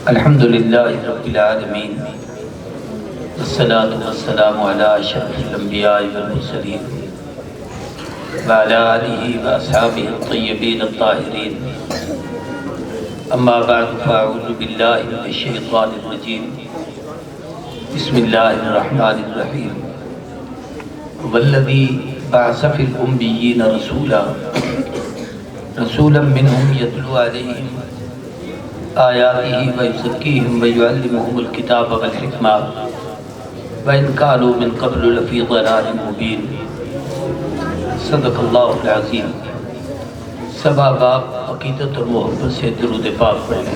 الحمد للہ رب العالمین والصلاة والسلام علی اشرف الانبیاء والمرسلین وعلی آلہ واصحابہ الطیبین الطاہرین اما بعد فاعوذ باللہ من الشیطان الرجیم بسم اللہ الرحمن الرحیم والذی بعث فی الأمیین رسولا منہم یتلو علیہم آیاتہ ویزکیہم ویعلمہم الکتاب والحکمہ وإن كانوا من قبل لفی ضلال مبین۔ صدق اللہ العظیم۔ سبا باب عقیدت اور محبت سے درود پاک پڑھیں۔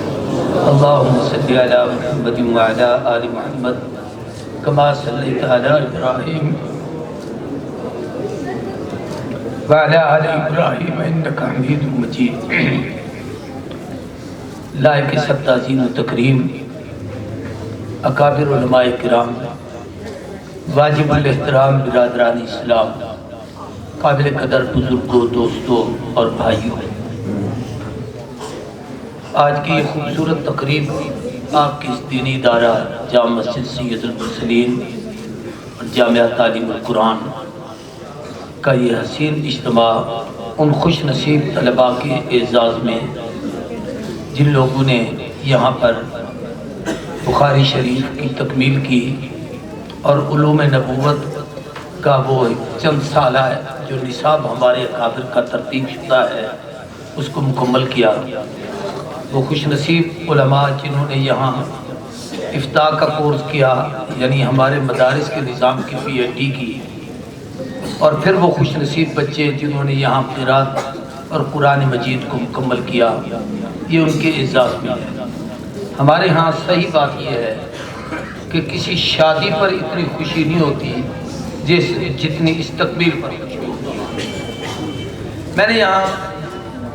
اللہم صلی علی محمد وعلی آل محمد کما صلیت علی ابراہیم وعلی آل ابراہیم انک حمید مجید۔ لائق سب تعظیم و تکریم اکابر علماء کرام، واجب الاحترام برادران اسلام، قابل قدر بزرگوں، دوستوں اور بھائیوں، آج کی یہ خوبصورت تقریب آپ کی اس دینی ادارہ جامع مسجد سید المرسلین اور جامعہ تعلیم القرآن کا یہ حسین اجتماع ان خوش نصیب طلباء کے اعزاز میں جن لوگوں نے یہاں پر بخاری شریف کی تکمیل کی اور علوم نبوت کا وہ چند سالہ جو نصاب ہمارے اکابر کا ترتیب شدہ ہے اس کو مکمل کیا، وہ خوش نصیب علماء جنہوں نے یہاں افتاء کا کورس کیا، یعنی ہمارے مدارس کے نظام کی PhD کی، اور پھر وہ خوش نصیب بچے جنہوں نے یہاں قرات اور قرآن مجید کو مکمل کیا، یہ ان کے اعزاز میں ہے۔ ہمارے ہاں صحیح بات یہ ہے کہ کسی شادی پر اتنی خوشی نہیں ہوتی جتنی اس تکمیل پر خوشی ہوتی ہے۔ میں نے یہاں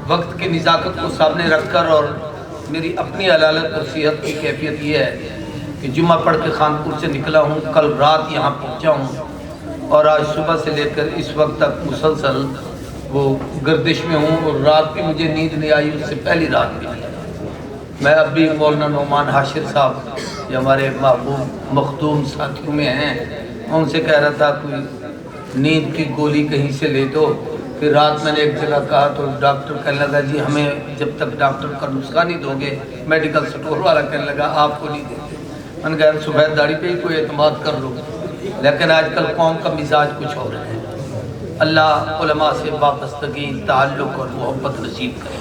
وقت کی نزاکت کو سامنے رکھ کر اور میری اپنی علالت اور صحت کی کیفیت یہ ہے کہ جمعہ پڑھ کے خانپور سے نکلا ہوں، کل رات یہاں پہنچا ہوں اور آج صبح سے لے کر اس وقت تک مسلسل وہ گردش میں ہوں، اور رات بھی مجھے نیند نہیں آئی، اس سے پہلی رات بھی نہیں آئی۔ میں اب بھی مولانا نعمان حاشر صاحب جو ہمارے محبوب مخدوم ساتھیوں میں ہیں، ان سے کہہ رہا تھا کوئی نیند کی گولی کہیں سے لے دو۔ پھر رات میں نے ایک جگہ کہا تو ڈاکٹر کہنے لگا جی ہمیں جب تک ڈاکٹر کا نسخہ نہیں دو گے، میڈیکل سٹور والا کہنے لگا آپ کو نہیں دیتے۔ میں نے کہا سفید داڑھی پہ ہی کوئی اعتماد کر لو، لیکن آج کل قوم کا مزاج کچھ ہو رہا ہے۔ اللہ علماء سے وابستگی، تعلق اور محبت نصیب کرے۔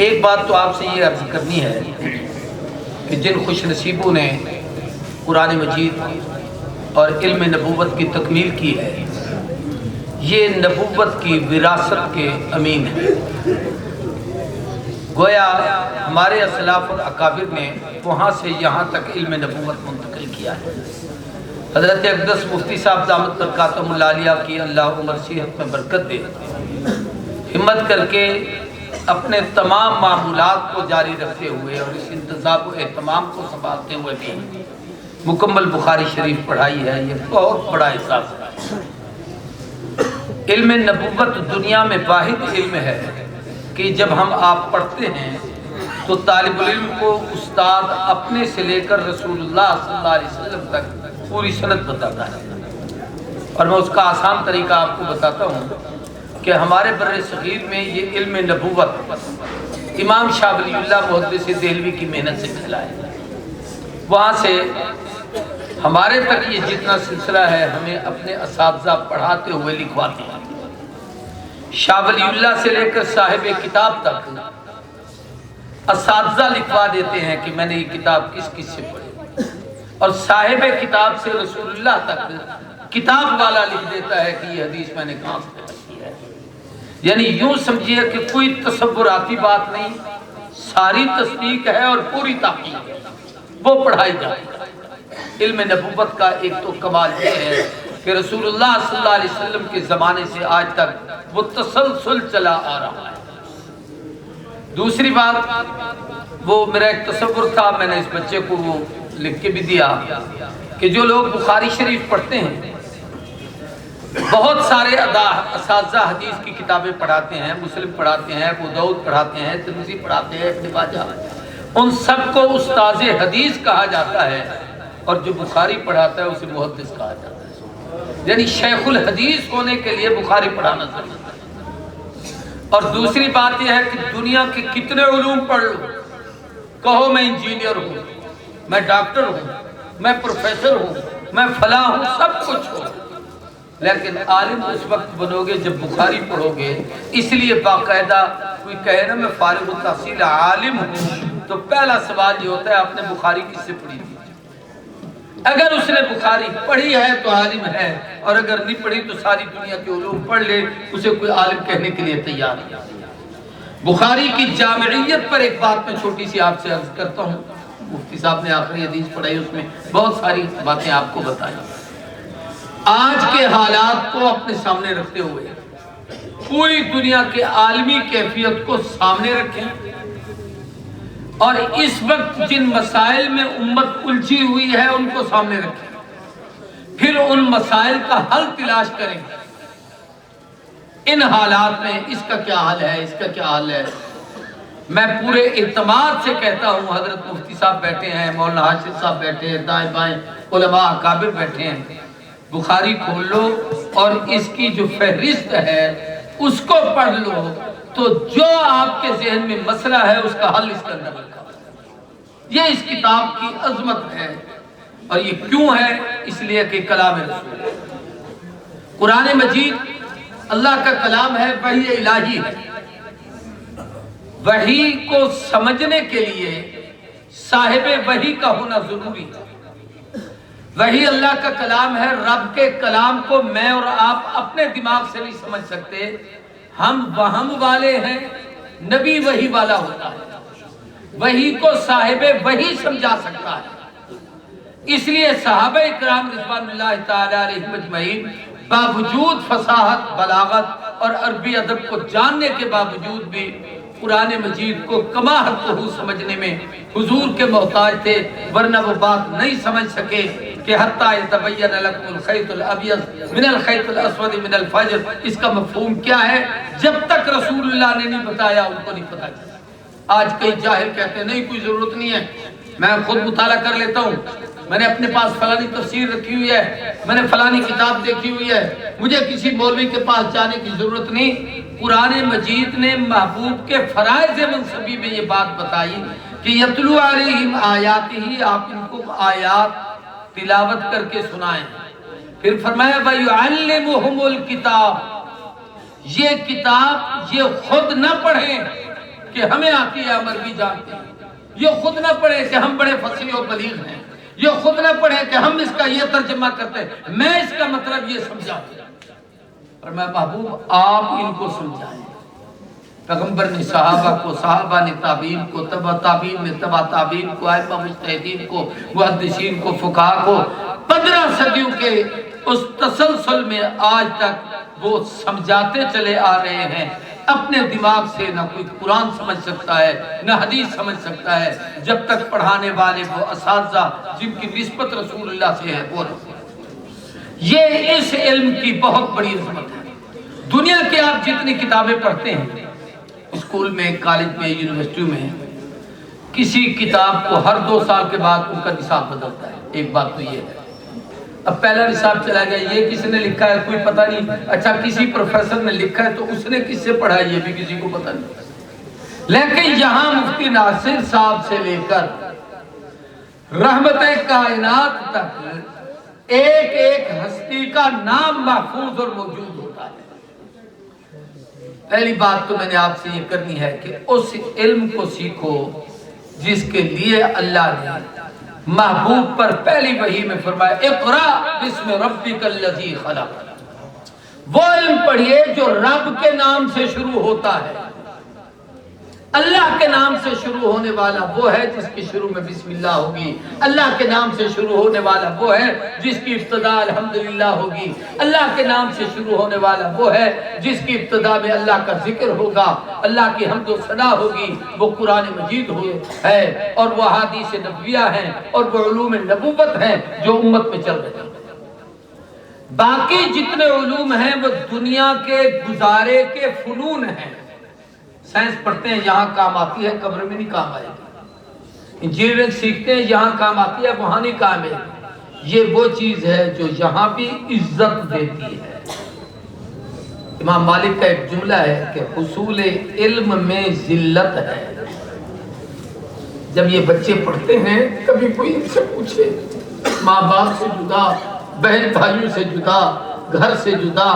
ایک بات تو آپ سے یہ عرض کرنی ہے کہ جن خوش نصیبوں نے قرآن مجید اور علم نبوت کی تکمیل کی ہے، یہ نبوت کی وراثت کے امین ہیں۔ گویا ہمارے اسلاف اور اکابر نے وہاں سے یہاں تک علم نبوت منتقل کیا ہے۔ حضرت اقدس مفتی صاحب دامت برکاتہم اللہ علیہ کی اللہ عمر صحت میں برکت دے، ہمت کر کے اپنے تمام معمولات کو جاری رکھتے ہوئے اور اس انتظام و اہتمام کو سنبھالتے ہوئے بھی مکمل بخاری شریف پڑھائی ہے، یہ بہت بڑا احساس ہے۔ علم نبوت دنیا میں واحد علم ہے کہ جب ہم آپ پڑھتے ہیں تو طالب علم کو استاد اپنے سے لے کر رسول اللہ صلی اللہ علیہ وسلم تک پوری سند بتاتا ہے۔ اور میں اس کا آسان طریقہ آپ کو بتاتا ہوں کہ ہمارے بر صغیر میں یہ علم نبوت امام شاہ ولی اللہ محدث دہلوی کی محنت سے پھیلا ہے۔ وہاں سے ہمارے تک یہ جتنا سلسلہ ہے ہمیں اپنے اساتذہ پڑھاتے ہوئے لکھواتے ہیں۔ شاہ ولی اللہ سے لے کر صاحب کتاب تک اساتذہ لکھوا دیتے ہیں کہ میں نے یہ کتاب کس کس سے پڑھی، اور صاحب کتاب سے رسول اللہ تک کتاب والا لکھ دیتا ہے کہ یہ حدیث میں نے کہاں سے پڑھی ہے۔ یعنی یوں سمجھیے کہ کوئی تصوراتی بات نہیں، ساری تصدیق ہے اور پوری تحقیق ہے، وہ پڑھائی جاتی ہے۔ علم نبوت کا ایک تو کمال یہ ہے کہ رسول اللہ صلی اللہ علیہ وسلم کے زمانے سے آج تک وہ تسلسل چلا آ رہا ہے۔ دوسری بات، وہ میرا ایک تصور تھا، میں نے اس بچے کو وہ لکھ کے بھی دیا کہ جو لوگ بخاری شریف پڑھتے ہیں بہت سارے اساتذہ حدیث کی کتابیں پڑھاتے ہیں، مسلم پڑھاتے ہیں، ابو داؤد پڑھاتے ہیں، ترمذی پڑھاتے ہیں، ابن ماجہ، ان سب کو استاذ حدیث کہا جاتا ہے، اور جو بخاری پڑھاتا ہے اسے محدث کہا جاتا ہے، یعنی شیخ الحدیث ہونے کے لیے بخاری پڑھانا ضروری ہے۔ اور دوسری بات یہ ہے کہ دنیا کے کتنے علوم پڑھ لو، کہو میں انجینئر ہوں، میں ڈاکٹر ہوں، میں پروفیسر ہوں، میں فلاں ہوں، سب کچھ ہوں، لیکن عالم اس وقت بنو گے جب بخاری پڑھو گے۔ اس لیے باقاعدہ کوئی کہے نا میں فارغ التحصیل عالم ہوں، تو پہلا سوال یہ ہوتا ہے آپ نے بخاری کس سے پڑھی تھی؟ اگر اس نے بخاری پڑھی ہے تو عالم ہے، اور اگر نہیں پڑھی تو ساری دنیا کے علوم پڑھ لے، اسے کوئی عالم کہنے کے لیے تیار نہیں۔ بخاری کی جامعیت پر ایک بات میں چھوٹی سی آپ سے عرض کرتا ہوں، مفتی صاحب نے آخری حدیث پڑھائی، اس میں بہت ساری باتیں آپ کو بتائیں۔ آج کے حالات کو اپنے سامنے رکھتے ہوئے پوری دنیا کے عالمی کیفیت کو سامنے رکھیں، اور اس وقت جن مسائل میں امت الجھی ہوئی ہے ان کو سامنے رکھیں، پھر ان مسائل کا حل تلاش کریں۔ ان حالات میں اس کا کیا حل ہے، اس کا کیا حل ہے؟ میں پورے اعتماد سے کہتا ہوں، حضرت مفتی صاحب بیٹھے ہیں، مولانا حاشر صاحب بیٹھے ہیں، دائیں بائیں علماء اکابر بیٹھے ہیں، بخاری کھول لو اور اس کی جو فہرست ہے اس کو پڑھ لو، تو جو آپ کے ذہن میں مسئلہ ہے اس کا حل اس کے اندر رکھا۔ یہ اس کتاب کی عظمت ہے، اور یہ کیوں ہے؟ اس لیے کہ کلام رسول ہے، قرآن مجید اللہ کا کلام ہے، وحی الہی ہے۔ وحی کو سمجھنے کے لیے صاحب وحی کا ہونا ضروری ہے۔ وحی اللہ کا کلام ہے، رب کے کلام کو میں اور آپ اپنے دماغ سے نہیں سمجھ سکتے، ہم وہم والے ہیں، نبی وحی والا ہوتا ہے، وحی کو صاحب وحی سمجھا سکتا ہے۔ اس لیے صحابہ اکرام رضوان اللہ تعالی علیہم اجمعین باوجود فصاحت، بلاغت اور عربی ادب کو جاننے کے باوجود بھی قرآن مجید کو کما حقہ سمجھنے میں حضور کے محتاج تھے، ورنہ وہ بات نہیں سمجھ سکے کہ حتیٰ یتبین لکم الخیط الابیض من الخیط الاسود من الفجر، اس کا مفہوم کیا ہے؟ جب تک رسول اللہ نے نہیں بتایا ان کو نہیں پتا چلا۔ آج کئی جاہل کہتے ہیں نہیں کوئی ضرورت نہیں ہے، میں خود مطالعہ کر لیتا ہوں، میں نے اپنے پاس فلانی تفسیر رکھی ہوئی ہے، میں نے فلانی کتاب دیکھی ہوئی ہے، مجھے کسی مولوی کے پاس جانے کی ضرورت نہیں۔ قرآن مجید نے محبوب کے فرائض منصبی میں یہ بات بتائی کہ یتلو علیہم آیاتہ، آپ ان کو آیات تلاوت کر کے سنائیں۔ پھر فرمایا وَيُعَلِّمُهُمُ الْكِتَابِ، یہ کتاب یہ خود نہ پڑھیں کہ ہمیں آتی ہے، امر بھی جانتے ہیں، یہ خود نہ پڑھیں کہ ہم بڑے فصیح و بلیغ ہیں، یہ خود نہ پڑھیں کہ ہم اس کا یہ ترجمہ کرتے ہیں، میں اس کا مطلب یہ سمجھاؤں۔ اور میں محبوب آپ ان کو سمجھائیں۔ پیغمبر نے صحابہ کو، صحابہ نے تابعین کو، تبع تابعین نے تبع تابعین کو، ائمہ مجتہدین کو، محدثین کو، فقہاء کو 15 صدیوں کے اس تسلسل میں آج تک وہ سمجھاتے چلے آ رہے ہیں۔ اپنے دماغ سے نہ کوئی قرآن سمجھ سکتا ہے، نہ حدیث سمجھ سکتا ہے، جب تک پڑھانے والے وہ اساتذہ جن کی نسبت رسول اللہ سے ہے وہ رہے۔ یہ اس علم کی بہت بڑی عظمت ہے۔ دنیا کے آپ جتنی کتابیں پڑھتے ہیں، اسکول میں، کالج میں، یونیورسٹی میں، کسی کتاب کو ہر 2 سال کے بعد ان کا نصاب بدلتا ہے۔ ایک بات تو یہ ہے، اب پہلا نصاب چلا گیا، یہ کس نے لکھا ہے کوئی پتہ نہیں، اچھا کسی پروفیسر نے لکھا ہے تو اس نے کس سے پڑھا ہے یہ بھی کسی کو پتہ نہیں۔ لیکن یہاں مفتی ناصر صاحب سے لے کر رحمت کائنات تک ایک ایک ہستی کا نام محفوظ اور موجود ہوتا ہے۔ پہلی بات تو میں نے آپ سے یہ کرنی ہے کہ اس علم کو سیکھو جس کے لیے اللہ نے محبوب پر پہلی وحی میں فرمایا اقرا بسم ربک الذی خلق۔ وہ علم پڑھیے جو رب کے نام سے شروع ہوتا ہے۔ اللہ کے نام سے شروع ہونے والا وہ ہے جس کی شروع میں بسم اللہ ہوگی، اللہ کے نام سے شروع ہونے والا وہ ہے جس کی ابتدا الحمدللہ ہوگی، اللہ کے نام سے شروع ہونے والا وہ ہے جس کی ابتدا میں اللہ کا ذکر ہوگا، اللہ کی حمد و ثنا ہوگی، وہ قرآن مجید ہے اور وہ احادیث نبویہ ہیں اور وہ علوم نبوت ہیں جو امت میں چل رہے ہیں۔ باقی جتنے علوم ہیں وہ دنیا کے گزارے کے فنون ہیں۔ سائنس پڑھتے ہیں یہاں کام آتی ہے، قبر میں نہیں کام آئے گی۔ انجینئرنگ سیکھتے ہیں یہاں کام آتی ہے وہاں نہیں کام ہے. یہ وہ چیز ہے جو یہاں بھی عزت دیتی ہے. امام مالک کا ایک جملہ ہے کہ حصول علم میں ذلت ہے. جب یہ بچے پڑھتے ہیں کبھی کوئی ان سے پوچھے ماں باپ سے جدا، بہن بھائیوں سے جدا، گھر سے جدا،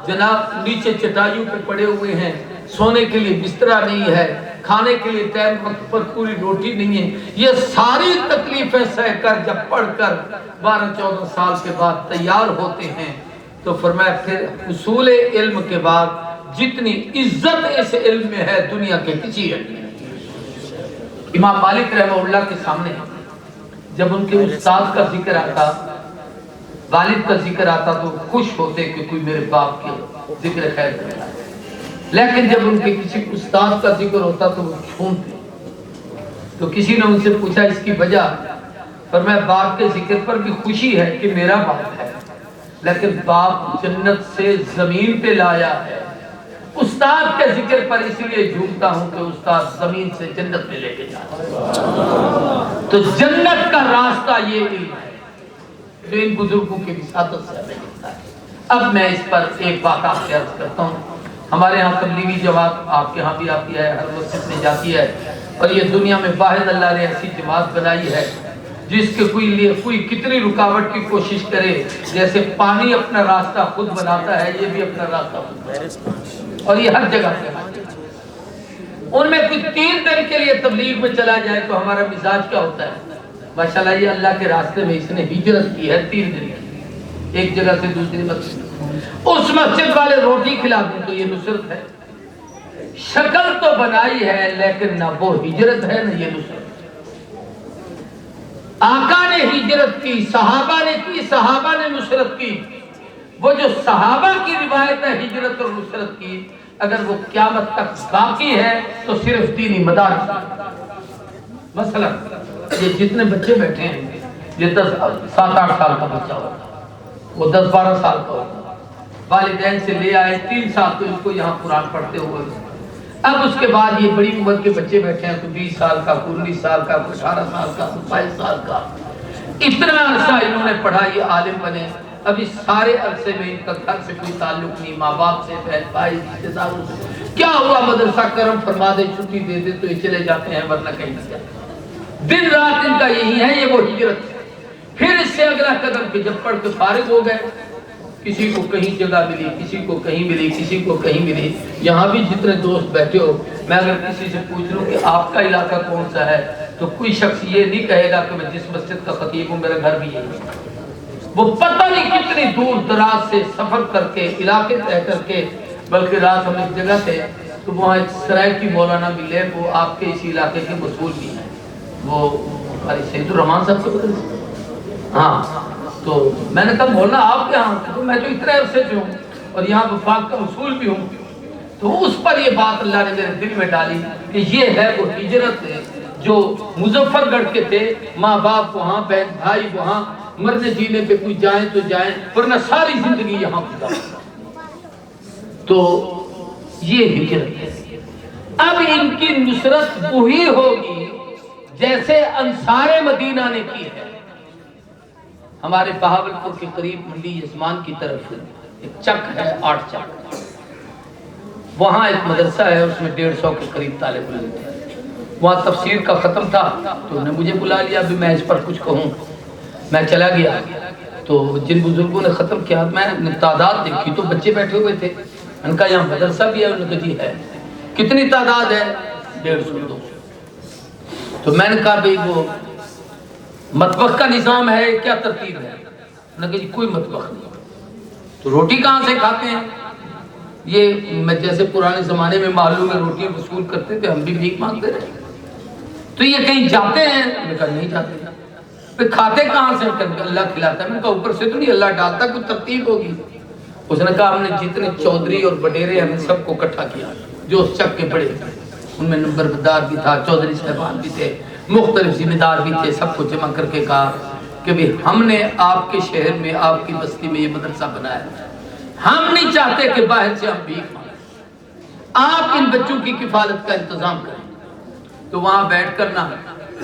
جناب نیچے چٹائیوں پہ پڑے ہوئے ہیں، سونے کے لیے بسترا نہیں ہے، کھانے کے لیے ٹائم وقت پر پوری روٹی نہیں ہے، یہ ساری تکلیفیں سہ کر جب پڑھ کر 12-14 سال کے بعد تیار ہوتے ہیں تو فرمایا پھر حصول علم کے بعد جتنی عزت اس علم میں ہے دنیا کے کسی علم میں. امام مالک رحمہ اللہ کے سامنے جب ان کے استاد کا ذکر آتا، والد کا ذکر آتا تو خوش ہوتے کہ کوئی میرے باپ کے ذکر خیر کرتا ہے، لیکن جب ان کے کسی استاد کا ذکر ہوتا تو وہ چھومتے. تو کسی نے ان سے پوچھا اس کی وجہ، فرمایا باپ کے ذکر پر بھی خوشی ہے کہ میرا باپ ہے، لیکن باپ جنت سے زمین پہ لایا ہے. استاد کے ذکر پر اس لیے جھومتا ہوں کہ استاد زمین سے جنت میں لے کے جاتا ہے. تو جنت کا راستہ یہ علم ہے جو ان بزرگوں کی وساطت سے ہمیں ملتا ہے. اب میں اس پر ایک بات آپ سے عرض کرتا ہوں. ہمارے ہاں تبلیغی جماعت آپ کے ہاں بھی آتی ہے، ہر مسجد میں جاتی ہے، اور یہ دنیا میں واحد اللہ نے ایسی جماعت بنائی ہے جس کے کوئی کتنی رکاوٹ کی کوشش کرے، جیسے پانی اپنا راستہ خود بناتا ہے یہ بھی اپنا راستہ خود بناتا ہے، اور یہ ہر جگہ سے ان میں کوئی 3 دن کے لیے تبلیغ میں چلا جائے تو ہمارا مزاج کیا ہوتا ہے؟ ماشاءاللہ یہ اللہ کے راستے میں اس نے ہجرت کی ہے 3 دن کی، ایک جگہ سے دوسری مسجد. اس مسجد والے روٹی کھلا دیں تو یہ نصرت ہے. شکل تو بنائی ہے لیکن نہ وہ ہجرت ہے نہ یہ نصرت. آقا نے ہجرت کی، صحابہ نے کی، صحابہ نے نصرت کی. وہ جو صحابہ کی روایت ہے ہجرت اور نصرت کی، اگر وہ قیامت تک باقی ہے تو صرف دینی مدارس. مثلا یہ جتنے بچے بیٹھے ہیں یہ 7-8 سال کا بچہ ہوتا، وہ 10-12 سال کا ہوتا، والدین سے لے آئے 3 سال تو اس کو یہاں قرآن پڑھتے ہوئے. اب اس کے بعد یہ بڑی عمر کے بچے بیٹھے ہیں، کوئی 20 سال کا، کوئی 19 سال کا، کوئی 18 سال کا، کوئی 22 سال کا. اتنا عرصہ انہوں نے پڑھا، یہ عالم بنے. اب اس سارے عرصے میں ان کا گھر سے کوئی تعلق نہیں، ماں باپ سے، بہن بھائی، رشتے داروں سے. کیا ہوا مدرسہ کرم فرما دے، چھٹی دے دے تو یہ چلے جاتے ہیں، ورنہ کہیں نہیں جاتے. دن رات ان کا یہی ہے، یہ وہ ہجرت. پھر اس سے اگلا قدم کہ جب پڑھ کے فارغ ہو گئے، کسی کو کہیں جگہ ملی، کسی کو کہیں ملی، کسی کو کہیں ملی. یہاں بھی جتنے دوست بیٹھے ہو، میں اگر کسی سے پوچھ لوں کہ آپ کا علاقہ کون سا ہے تو کوئی شخص یہ نہیں کہے گا کہ میں جس مسجد کا خطیب ہوں میرا گھر بھی یہی ہے. وہ پتہ نہیں کتنی دور دراز سے سفر کر کے، علاقے طے کر کے. بلکہ رات ہم ایک جگہ تھے تو وہاں ایک سرائے کی مولانا ملے، وہ آپ کے اسی علاقے کے مسئول بھی ہیں، وہ ہمارے سید الرحمان صاحب سے. ہاں تو میں نے کہا مولانا آپ کے ہاں، تو میں تو اتنے عرصے سے ہوں اور یہاں وفاق کا اصول بھی ہوں. تو اس پر یہ بات اللہ نے میرے دل میں ڈالی کہ یہ ہے وہ ہجرت جو مظفر گڑھ کے تھے، ماں باپ وہاں، بہن بھائی وہاں، مرنے جینے پہ کوئی جائیں تو جائیں ورنہ ساری زندگی یہاں گزار. تو یہ ہجرت ہے. اب ان کی نصرت وہی ہوگی جیسے انصار مدینہ نے کی ہے. ہمارے بہاولپور کے قریب منڈی یزمان کی طرف ایک چک ہے، 8 چک. وہاں ایک مدرسہ ہے، اس میں 150 کے قریب طالب علم تھے. وہاں تفسیر کا ختم تھا تو انہوں نے مجھے بلا لیا بھی میں اس پر کچھ کہوں. میں چلا گیا تو جن بزرگوں نے ختم کیا میں نے تعداد دیکھی تو بچے بیٹھے ہوئے تھے. میں نے کہا یہاں مدرسہ بھی ہے؟ انہوں نے کہا جی ہے. کتنی تعداد ہے؟ 150-200. تو میں نے کہا بھئی وہ مطبخ کا نظام ہے، کیا ترتیب ہے؟ انہوں نے کہا جی کوئی مطبخ نہیں. تو روٹی کہاں سے کھاتے ہیں؟ یہ میں جیسے پرانے زمانے میں معلوم ہے روٹی وصول کرتے تھے، ہم بھی بھیک مانگتے رہے. تو یہ کہیں جاتے ہیں؟ میں نے کہا نہیں جاتے. پھر کھاتے کہاں سے؟ اللہ کھلاتا ہے. میں نے کہا اوپر سے تو نہیں اللہ ڈالتا، کوئی ترتیب ہوگی. اس نے کہا ہم نے جتنے چودھری اور بڈیرے ہم نے سب کو اکٹھا کیا جو اس چک کے بڑے، ان میں نمبردار بھی تھا، چودھری صاحبان بھی تھے، مختلف ذمہ دار بھی تھے. سب کو جمع کر کے کہا کہ بھی ہم نے آپ کے شہر میں، آپ کی بستی میں یہ مدرسہ بنایا. ہم نہیں چاہتے کہ باہر سے ہم بھیک مانگیں، آپ ان بچوں کی کفالت کا انتظام کریں. تو وہاں بیٹھ کر نہ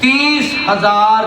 30,000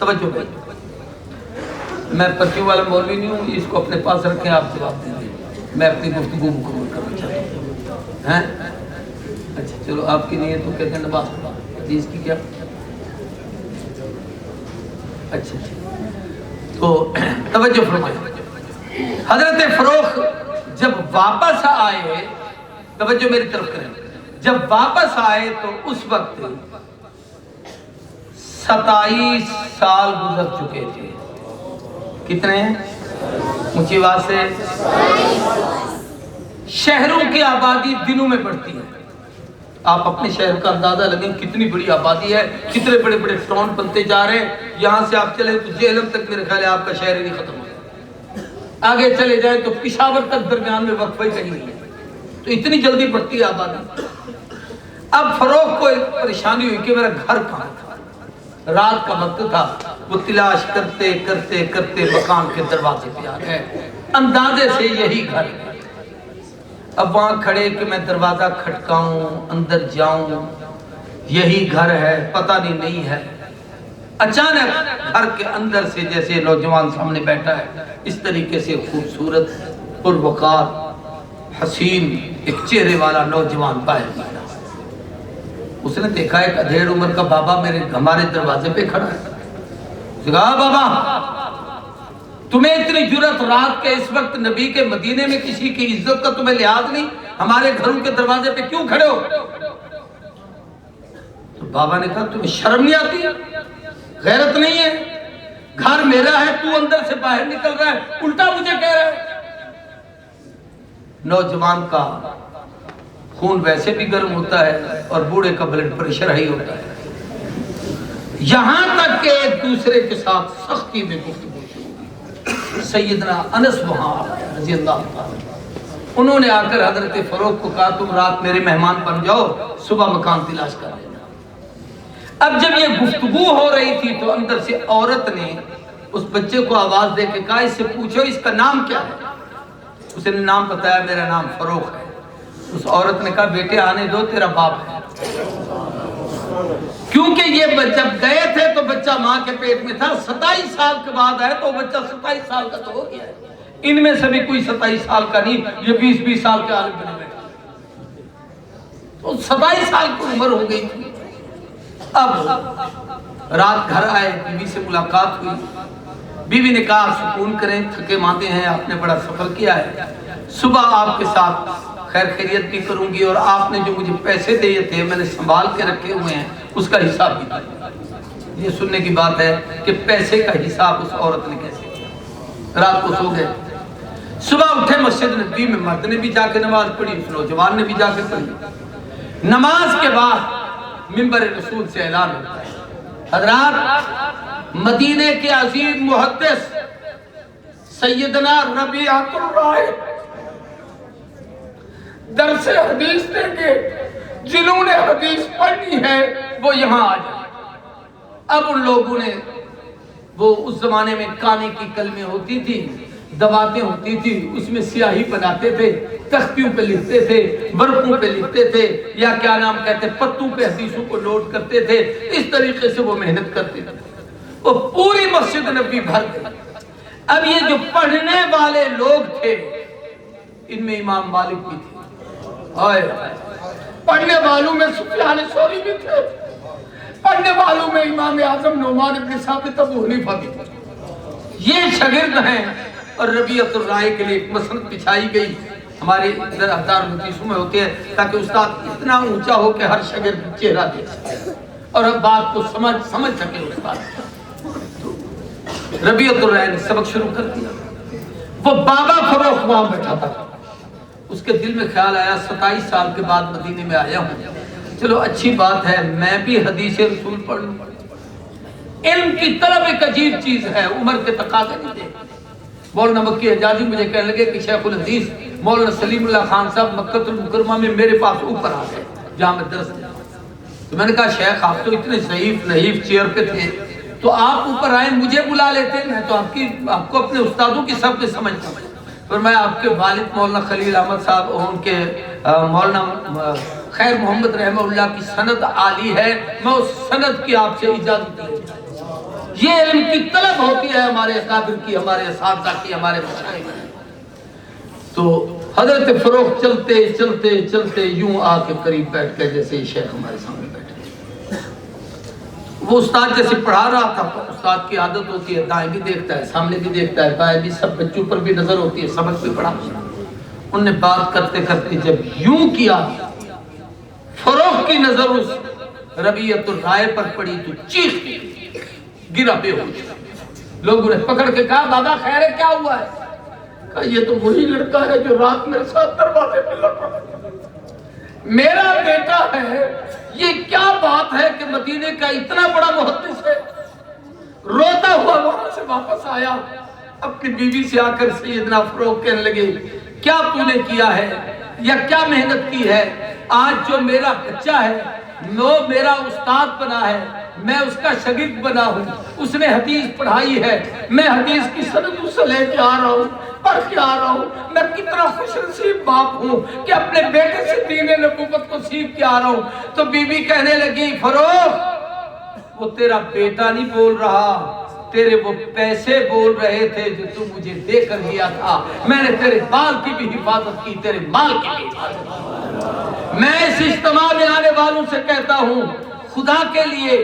توجہ بھائی، میں پرچیوں والا مولوی نہیں ہوں، اس کو اپنے پاس رکھیں، آپ جواب دیں گے، میں اپنی گفتگو مکمل کرنا چاہتا ہوں۔ اچھا چلو، آپ کی نیت تو کہتے ہیں نماز حدیث کی کیا؟ اچھا تو توجہ فرمائیں، حضرت فروخ جب واپس آئے، توجہ میری طرف کریں، جب واپس آئے تو اس وقت 27 سال گزر چکے تھے۔ کتنے ہیں؟ اونچی آواز سے۔ شہروں کی آبادی دنوں میں بڑھتی ہے، آپ اپنے شہر کا اندازہ لگیں کتنی بڑی آبادی ہے، کتنے بڑے بڑے ٹاؤن بنتے جا رہے ہیں۔ یہاں سے آپ چلے تو جہلم تک میرے خیال ہے آپ کا شہر ہی نہیں ختم ہوگا، آگے چلے جائیں تو پشاور تک درمیان میں وقفہ ہی کہیں نہیں ہے، تو اتنی جلدی بڑھتی ہے آبادی۔ اب فروخ کو ایک پریشانی ہوئی کہ میرا گھر کہاں تھا، رات کا وقت تھا، وہ تلاش کرتے کرتے کرتے مکان کے دروازے پہ آ گئے، اندازے سے یہی گھر ہے۔ اب وہاں کھڑے کہ میں دروازہ کھٹکاؤں، اندر جاؤں، یہی گھر ہے، پتہ نہیں ہے۔ اچانک گھر کے اندر سے جیسے نوجوان سامنے بیٹھا ہے، اس طریقے سے خوبصورت پروقار حسین ایک چہرے والا نوجوان باہر بیٹھا۔ اس نے دیکھا ایک ادھیڑ عمر کا بابا ہمارے دروازے پہ کھڑا ہے۔ اس نے کہا بابا تمہیں اتنی جرأت رات کے اس وقت نبی کے مدینے میں کسی کی عزت کا تمہیں لحاظ نہیں، ہمارے گھروں کے دروازے پہ کیوں کھڑے ہو؟ تو بابا نے کہا تمہیں شرم نہیں آتی، غیرت نہیں ہے؟ گھر میرا ہے، تو اندر سے باہر نکل رہا ہے، الٹا مجھے کہہ رہا ہے۔ نوجوان کا خون ویسے بھی گرم ہوتا ہے اور بوڑھے کا بلڈ پریشر ہائی ہوتا ہے، یہاں تک کہ ایک دوسرے کے ساتھ سختی میں گفتگو شروع ہوئی۔ سیدنا انس وہاں رضی اللہ عنہ، انہوں نے آ کر حضرت فروخ کو کہا تم رات میرے مہمان بن جاؤ، صبح مکان تلاش کر لینا۔ اب جب یہ گفتگو ہو رہی تھی تو اندر سے عورت نے اس بچے کو آواز دے کے کہا اس سے پوچھو اس کا نام کیا ہے؟ اس نے نام بتایا، میرا نام فروخ ہے۔ اس عورت نے کہا بیٹے آنے دو، تیرا باپ ہے۔ کیونکہ یہ جب گئے تھے تو بچہ ماں کے پیٹ میں تھا، 27 سال کے بعد آئے تو بچہ 27 سال کا تو ہو گیا ہے۔ ان میں سے بھی کوئی 27 سال کا نہیں، یہ 20 سال کے عالم بنے بیٹھے، تو 27 سال کی عمر ہو گئی تھی۔ اب رات گھر آئے، بیوی سے ملاقات ہوئی، بیوی نے کہا سکون کریں، تھکے ماندے ہیں، آپ نے بڑا سفر کیا ہے، صبح آپ کے ساتھ خیر خیریت بھی کروں گی، اور آپ نے جو مجھے پیسے دیے تھے میں نے سنبھال کے رکھے ہوئے ہیں، اس کا حساب بھی دیں۔ یہ سننے کی بات ہے کہ پیسے کا حساب اس عورت نے کیسے کیا۔ رات کو سو گئے، صبح اٹھے، مسجد نبوی میں مرد نے بھی جا کے نماز پڑھی، اس نوجوان نے بھی جا کے پڑھی۔ نماز کے بعد منبر رسول سے اعلان ہوتا ہے حضرات مدینے کے عظیم محدث سیدنا ربیعۃ الرائے درس حدیث دیں گے، جنہوں نے حدیث پڑھنی ہے وہ یہاں آ جائیں۔ اب ان لوگوں نے، وہ اس زمانے میں کانے کی کلمیں ہوتی تھی، دواتیں ہوتی تھی، اس میں سیاہی بناتے تھے، تختیوں پہ لکھتے تھے، ورقوں پہ لکھتے تھے، یا کیا نام کہتے پتوں پہ حدیثوں کو نوٹ کرتے تھے، اس طریقے سے وہ محنت کرتے تھے۔ وہ پوری مسجد نبی بھر گئی۔ اب یہ جو پڑھنے والے لوگ تھے، ان میں امام مالک بھی تھے، پڑھنے والوں میں سفیان ثوری بھی تھے، پڑھنے والوں میں امام اعظم نعمان بن ثابت ابو حنیفہ بھی تھے۔ یہ شاگرد ہیں، اور ربیعۃ الرائے کے لیے ایک مسند بچھائی گئی، ہمارے ادھر ہزار حدیثوں میں ہوتے ہیں، تاکہ استاد اتنا اونچا ہو کہ ہر شاگرد چہرہ دیکھ سکے اور اب بات کو سمجھ سکے استاد۔ ربیعۃ الرائے نے سبق شروع کر دیا۔ وہ بابا فروخ وہاں بیٹھا تھا، اس کے دل میں خیال آیا 27 سال کے بعد مدینے میں آیا ہوں، چلو اچھی بات ہے میں بھی حدیث رسول پڑھ لوں۔ علم کی طلب ایک عجیب چیز ہے، عمر کے تقاضے نہیں دے۔ مولانا مکی حجازی مجھے کہنے لگے کہ شیخ الحدیث مولانا سلیم اللہ خان صاحب مکہ المکرمہ میں میرے پاس اوپر آ گئے جہاں میں درس دیتا ہوں۔ تو میں نے کہا شیخ آپ تو اتنے ضعیف نحیف چیئر پہ تھے، تو آپ اوپر آئیں مجھے بلا لیتے، میں تو آپ کو اپنے استادوں کی سب میں سمجھتا ہوں۔ اور میں آپ کے والد مولانا خلیل احمد صاحب اور ان کے مولانا خیر محمد رحمہ اللہ کی سند عالی ہے، میں اس سند کی آپ سے اجازت لے۔ یہ علم کی طلب ہوتی ہے ہمارے اکابر کی، ہمارے اساتذہ کی، ہمارے مشائخ کی۔ تو حضرت فروخت چلتے چلتے چلتے یوں آ کے قریب بیٹھ گئے جیسے یہ شیخ ہمارے سامنے بیٹھے تھے۔ وہ استاد جیسے پڑھا رہا تھا، استاد کی عادت ہوتی ہے دائیں بھی دیکھتا ہے، سامنے بھی دیکھتا ہے، بائیں بھی، سب بچوں پر بھی نظر ہوتی ہے، سبق بھی پڑھا۔ انہوں نے بات کرتے کرتے جب یوں کیا، فروخت کی نظر اس ربیعت الرائے پر پڑی تو چیخ دی، گرا بے ہوش۔ لوگوں نے پکڑ کے کہا بابا خیر ہے، کیا ہوا ہے؟ کہا یہ تو وہی لڑکا ہے جو رات میرے ساتھ دروازے پہ لڑ رہا ہے، میرا بیٹا ہے۔ یہ کیا بات ہے کہ مدینے کا اتنا بڑا محدث ہے؟ روتا ہوا وہاں سے واپس آیا، اپنی بیوی سے آ کر سیدنا فروخت کہنے لگے کیا تو نے کیا ہے یا کیا محنت کی ہے؟ آج جو میرا بچہ ہے وہ میرا استاد بنا ہے، میں اس کا شاگرد بنا ہوں، اس نے حدیث پڑھائی ہے، میں حدیث کی سند سے لے کے آ رہا ہوں، پڑھ کے آ رہا ہوں، میں کتنا خوش نصیب باپ ہوں کہ اپنے بیٹے سے دین نبوت کو سیکھ کے آ رہا ہوں۔ تو بی بی کہنے لگی فروخت وہ تیرا بیٹا نہیں بول رہا، تیرے وہ پیسے بول رہے تھے جو تم مجھے دے کر گیا تھا، میں نے تیرے بال کی بھی حفاظت کی، تیرے مال کی بھی حفاظت کی۔ میں اس اجتماع میں آنے والوں سے کہتا ہوں خدا کے لیے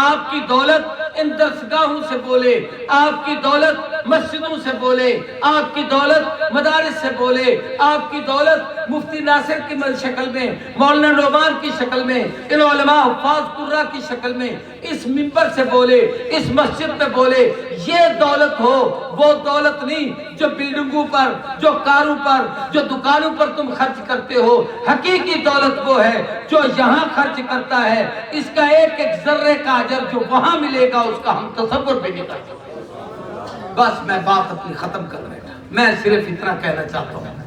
آپ کی دولت ان درسگاہوں سے بولے، آپ کی دولت مسجدوں سے بولے، آپ کی دولت مدارس سے بولے، آپ کی دولت مفتی ناصر کی شکل میں، مولانا نعمان کی شکل میں، ان علماء حفاظ قرہ کی شکل میں اس منبر سے بولے، اس مسجد میں بولے۔ یہ دولت ہو، وہ دولت نہیں جو بلڈنگوں پر، جو کاروں پر، جو دکانوں پر تم خرچ کرتے ہو۔ حقیقی دولت وہ ہے جو یہاں خرچ کرتا ہے، اس کا ایک ایک ذرے کا اجر جو وہاں ملے گا اس کا ہم تصور بھی نہیں کر سکتے۔ بس میں بات اپنی ختم کر رہا ہوں، میں صرف اتنا کہنا چاہتا ہوں،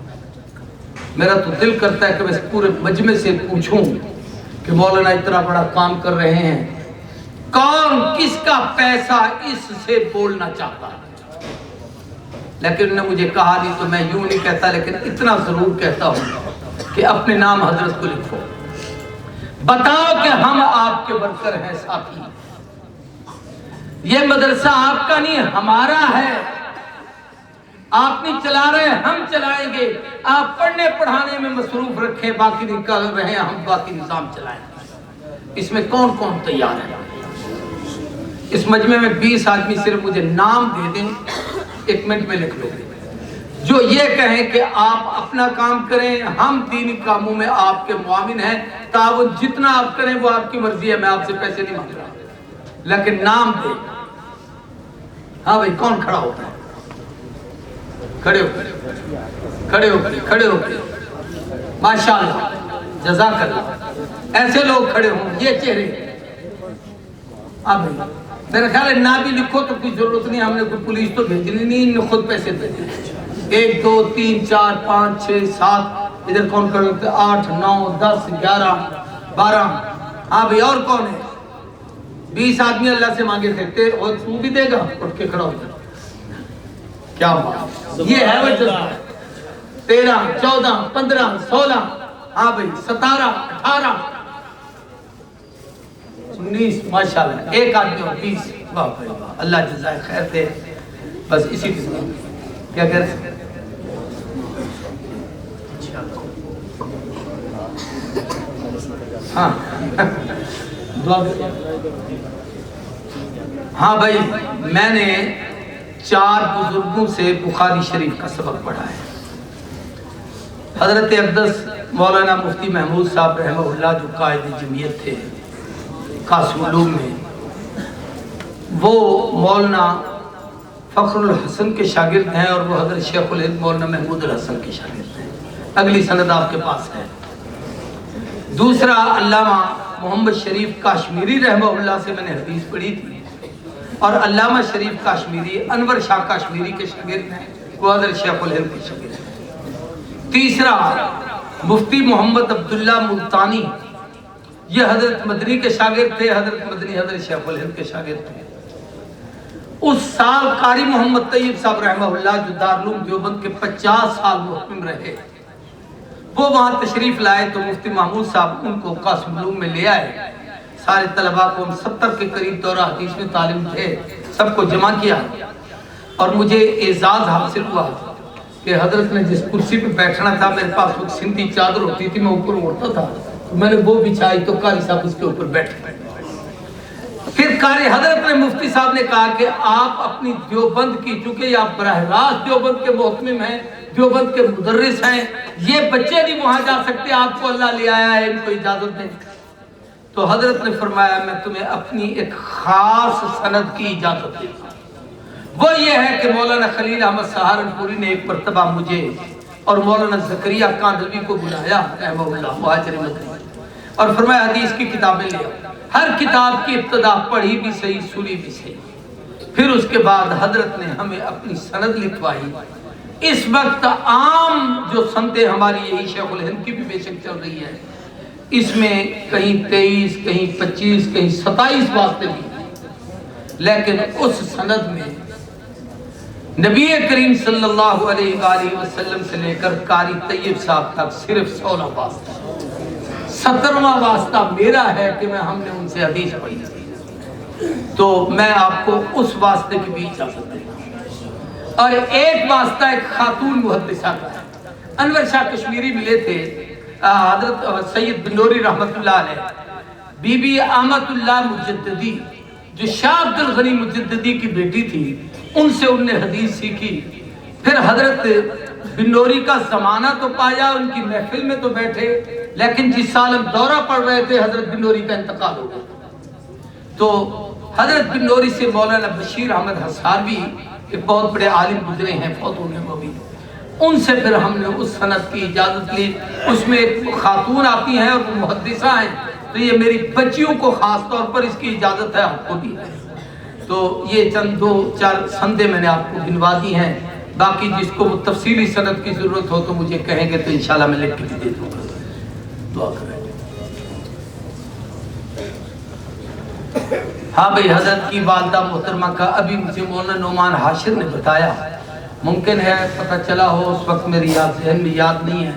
میرا تو دل کرتا ہے کہ میں پورے مجمع سے پوچھوں کہ مولانا اتنا بڑا کام کر رہے ہیں، کون کس کا پیسہ اس سے بولنا چاہتا ہے؟ لیکن انہوں نے مجھے کہا نہیں تو میں یوں نہیں کہتا، لیکن اتنا ضرور کہتا ہوں کہ اپنے نام حضرت کو لکھو، بتاؤ کہ ہم آپ کے ورکر ہیں ساتھی، یہ مدرسہ آپ کا نہیں ہمارا ہے، آپ نہیں چلا رہے ہم چلائیں گے، آپ پڑھنے پڑھانے میں مصروف رکھیں، باقی نکال رہے ہیں ہم باقی نظام چلائیں گے۔ اس میں کون کون تیار ہے؟ اس مجمع میں 20 آدمی صرف مجھے نام دے دیں، 1 منٹ میں لکھ لو، جو یہ کہیں کہ آپ اپنا کام کریں، ہم دینی کاموں میں آپ کے معاون ہیں، تعاون جتنا آپ کریں وہ آپ کی مرضی ہے، میں آپ سے پیسے نہیں مانگ رہا، لیکن نام دیں۔ ہاں بھائی کون کھڑا ہوتا ہے؟ کھڑے ہو کھڑے ہو کھڑے ہو ماشاءاللہ جزاک اللہ، ایسے لوگ کھڑے ہوں، یہ چہرے۔ اب میرا خیال ہے نہ بھی لکھو تو کوئی ضرورت نہیں، ہم نے کوئی پولیس تو بھیجنی نہیں، خود پیسے بھیجنے۔ 1 2 3 4 5 6 7 ادھر کون کھڑے ہوتے؟ 8 9 10 11 12۔ ہاں بھائی اور کون ہے؟ 20 آدمی اللہ سے مانگے تھے، اور تو بھی دے گا؟ اٹھ کے کھڑا ہو جا۔ کیا بات، یہ ہے وہ جذبہ۔ 13 14 15 16، ہاں بھائی 17 18 19، ماشاءاللہ ایک آدمی اور 20۔ واہ بھائی واہ، اللہ جزائے خیر دے۔ بس اسی کے ساتھ کیا کہہ رہے ہیں؟ ہاں ہاں بھائی، میں نے 4 بزرگوں سے بخاری شریف کا سبق پڑھا ہے۔ حضرت اقدس مولانا مفتی محمود صاحب رحمہ اللہ جو قائد جمعیت تھے قاسم علوم میں، وہ مولانا فخر الحسن کے شاگرد ہیں، اور وہ حضرت شیخ الہند مولانا محمود الحسن کے شاگرد ہیں۔ اگلی سند آپ کے پاس ہے۔ دوسرا علامہ محمد شریف کاشمیری رحمہ اللہ سے میں نے حدیث پڑھی تھی، اور علامہ شریف کاشمیری انور شاہ کاشمیری کے شاگرد ہیں، وہ حضرت شیخ الہند کے شاگرد ہیں۔ تیسرا مفتی محمد عبداللہ ملتانی، یہ حضرت مدنی کے شاگرد تھے، حضرت مدنی حضرت شیخ الہند کے شاگرد تھے۔ اس سال قاری محمد طیب صاحب رحمہ اللہ جو دارالعلوم دیوبند کے 50 سال محکم رہے، وہ وہاں تشریف لائے تو مفتی محمود صاحب ان کو قاسم علوم میں لے آئے۔ سارے طلباء کو، ہم 70 کے قریب دورہ حدیث میں تعلیم تھے، سب کو جمع کیا اور مجھے اعزاز حاصل ہوا کہ حضرت نے جس کرسی پہ بیٹھنا تھا، میرے پاس وہ سندھی چادر ہوتی تھی، میں اوپر اڑتا تھا، میں نے وہ بچھائی تو قاری صاحب اس کے اوپر بیٹھے۔ پھر قاری حضرت نے مفتی صاحب نے کہا کہ آپ اپنی دیوبند کی، چونکہ آپ براہ راست دیوبند کے محتمم ہیں، دیوبند کے مدرس ہیں، یہ بچے نہیں وہاں جا سکتے، آپ کو اللہ لے آیا ہے، ان کو اجازت دیں۔ تو حضرت نے فرمایا میں تمہیں اپنی ایک خاص سند کی اجازت دیتا ہوں، وہ یہ ہے کہ مولانا خلیل احمد سہارنپوری نے ایک مرتبہ مجھے اور مولانا زکریا کاندھلوی کو بلایا رحمہ اللہ، مہاجر مدنی، اور فرمایا حدیث کی کتابیں لے آؤ۔ ہر کتاب کی ابتدا پڑھی بھی صحیح، سنی بھی صحیح۔ پھر اس کے بعد حضرت نے ہمیں اپنی سند لکھوائی۔ اس وقت عام جو سندیں ہماری یہی شیخ الہند کی بھی بے شک چل رہی ہے، اس میں کہیں 23 کہیں 25 کہیں 27 واسطے بھی، لیکن اس سند میں نبی کریم صلی اللہ علیہ وآلہ وسلم سے لے کر قاری طیب صاحب تک صرف 16 واسطہ، 17واں واسطہ میرا ہے کہ ہم نے ان سے حدیث پڑھی، تو میں آپ کو اس واسطے کی بھی اجازت دوں۔ اور ایک واسطہ ایک خاتون محدثہ کا ہے، انور شاہ کشمیری ملے تھے حضرت سید بنوری رحمت اللہ علیہ، بی بی آمت اللہ مجددی جو شاہ عبد الغنی مجددی کی بیٹی تھی، ان سے ان نے حدیث سیکھی۔ پھر حضرت بنوری کا زمانہ تو پایا، ان کی محفل میں تو بیٹھے، لیکن جس سال ہم دورہ پڑھ رہے تھے حضرت بنوری کا انتقال ہو گیا۔ تو حضرت بنوری سے مولانا بشیر احمد حصاروی ایک بہت بڑے عالم گزرے ہیں، فوت ہونے وہ بھی، ان سے پھر ہم نے اس سند کی اجازت لی۔ اس میں ایک خاتون آتی ہیں اور وہ محدثہ ہیں، تو یہ میری بچیوں کو خاص طور پر اس کی اجازت ہے، آپ کو بھی ہے۔ تو یہ چند 2-4 سندیں میں نے آپ کو گنوا دی ہیں، باقی جس کو وہ تفصیلی سند کی ضرورت ہو تو مجھے کہیں گے تو انشاءاللہ میں لکھ کے دے دوں گا۔ دعا کریں۔ ہاں بھئی، حضرت کی والدہ محترمہ کا ابھی مجھے مولانا نعمان حاشر نے بتایا، ممکن ہے پتہ چلا ہو، اس وقت میری ذہن میں یاد نہیں ہے،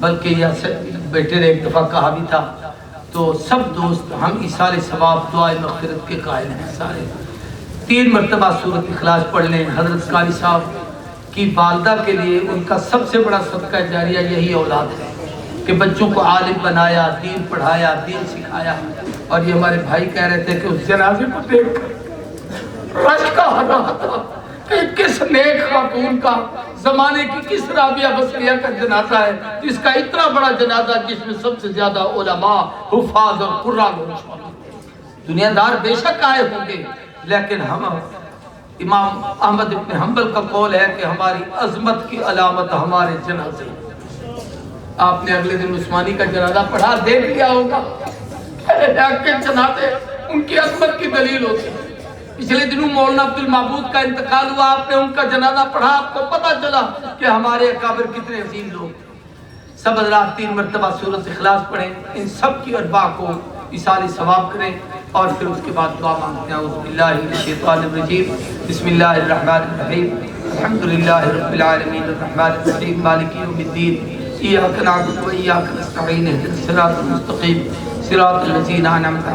بلکہ یہ بیٹے نے ایک دفعہ کہا بھی تھا۔ تو سب دوست ہم ایصال ثواب دعائے مغفرت کے قائل ہیں، سارے 3 مرتبہ سورۃ اخلاص پڑھ لیں۔ حضرت قاری صاحب کی والدہ کے لیے ان کا سب سے بڑا صدقہ جاریہ یہی اولاد ہے کہ بچوں کو عالم بنایا، دین پڑھایا، دین سکھایا۔ اور یہ ہمارے بھائی کہہ رہے تھے کہ اس جنازے کو دیکھ کر رش کا ہر رہا تھا کہ کس نیک خاتون کا، زمانے کی کس رابعہ بصریہ کا جنازہ ہے جس کا اتنا بڑا جنازہ، جس میں سب سے زیادہ علماء، حفاظ اور قراء لوگ، دنیا دار بے شک آئے ہوں گے، لیکن ہم امام احمد بن حنبل کا قول ہے کہ ہماری عظمت کی علامت ہمارے جنازے۔ آپ نے اگلے دن عثمانی کا جنازہ پڑھا، دیکھ لیا ہوگا، کے جنازے ان کی عظمت کی دلیل ہوتی ہے۔ پچھلے دنوں مولانا عبد المعبود کا انتقال ہوا، آپ نے ان کا جنازہ پڑھا، آپ کو پتہ چلا کہ ہمارے اکابر کتنے عظیم لوگ۔ سب حضرات 3 مرتبہ سورۃ اخلاص پڑھیں، ان سب کی ارباح کو ایصال ثواب کریں، اور پھر اس کے بعد دعا مانگتے ہیں۔ اعوذ باللہ من الشیطان الرجیم، بسم اللہ الرحمن الرحیم، الحمدللہ رب العالمین الرحمن الرحیم مالک یوم الدین، ایاک نعبد و ایاک نستعین، اہدنا الصراط المستقیم صراط الذین انعمت